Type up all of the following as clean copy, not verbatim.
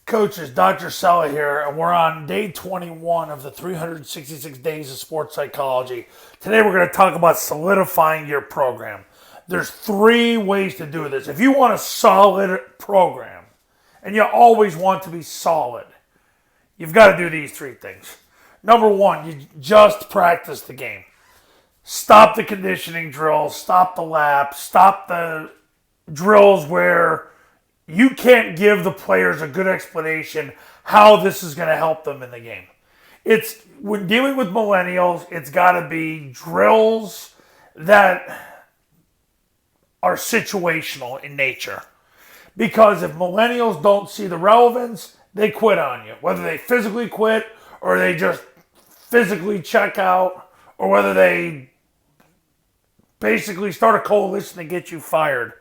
Coaches, Dr. Sella here, and we're on day 21 of the 366 Days of Sports Psychology. Today we're going to talk about solidifying your program. There's three ways to do this. If you want a solid program, and you always want to be solid, you've got to do these three things. Number one, you just practice the game. Stop the conditioning drills, stop the laps, stop the drills where you can't give the players a good explanation how this is going to help them in the game. It's when dealing with millennials, it's got to be drills that are situational in nature. Because if millennials don't see the relevance, they quit on you. Whether they physically quit or they just physically check out or whether they basically start a coalition to get you fired.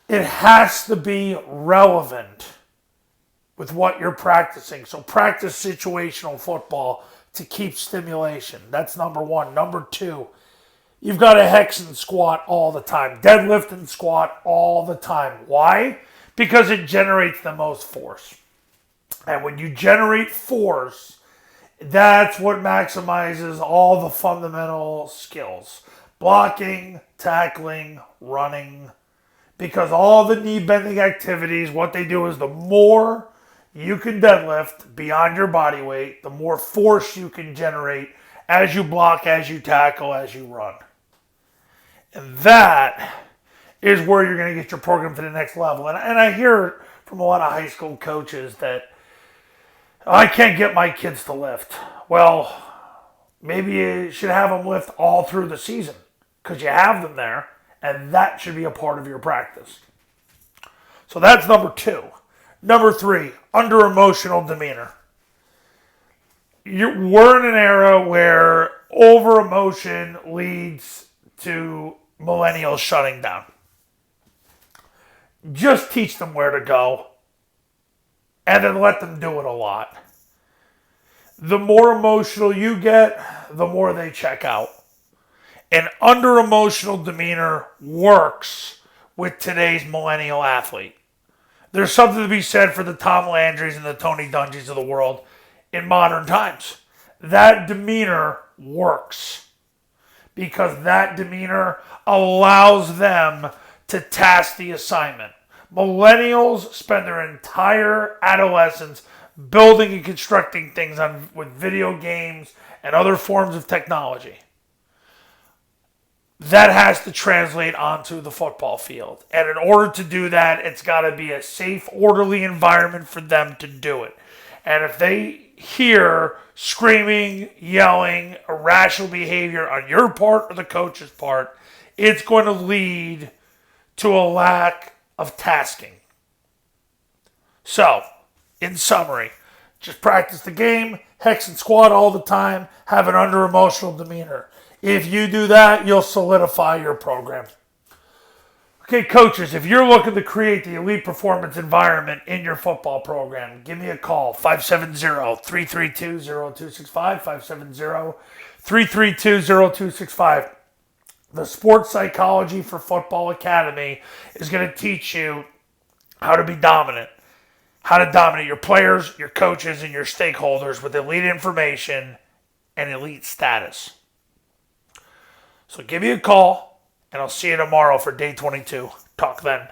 It has to be relevant with what you're practicing. So practice situational football to keep stimulation. That's number one. Number two, you've got to hex and squat all the time. Deadlift and squat all the time. Why? Because it generates the most force. And when you generate force, that's what maximizes all the fundamental skills. Blocking, tackling, running. Because all the knee bending activities, what they do is the more you can deadlift beyond your body weight, the more force you can generate as you block, as you tackle, as you run. And that is where you're going to get your program to the next level. And I hear from a lot of high school coaches that I can't get my kids to lift. Well, maybe you should have them lift all through the season because you have them there. And that should be a part of your practice. So that's number two. Number three, under emotional demeanor. We're in an era where over emotion leads to millennials shutting down. Just teach them where to go and then let them do it a lot. The more emotional you get, the more they check out. And under-emotional demeanor works with today's millennial athlete. There's something to be said for the Tom Landrys and the Tony Dungys of the world in modern times. That demeanor works because that demeanor allows them to task the assignment. Millennials spend their entire adolescence building and constructing things with video games and other forms of technology. That has to translate onto the football field. And in order to do that, it's got to be a safe, orderly environment for them to do it. And if they hear screaming, yelling, irrational behavior on your part or the coach's part, it's going to lead to a lack of tasking. So, in summary, just practice the game, hex and squat all the time, have an under-emotional demeanor. If you do that, you'll solidify your program. Okay, coaches, if you're looking to create the elite performance environment in your football program, give me a call, 570-332-0265, 570-332-0265. The Sports Psychology for Football Academy is going to teach you how to be dominant, how to dominate your players, your coaches, and your stakeholders with elite information and elite status. So give me a call, and I'll see you tomorrow for day 22. Talk then.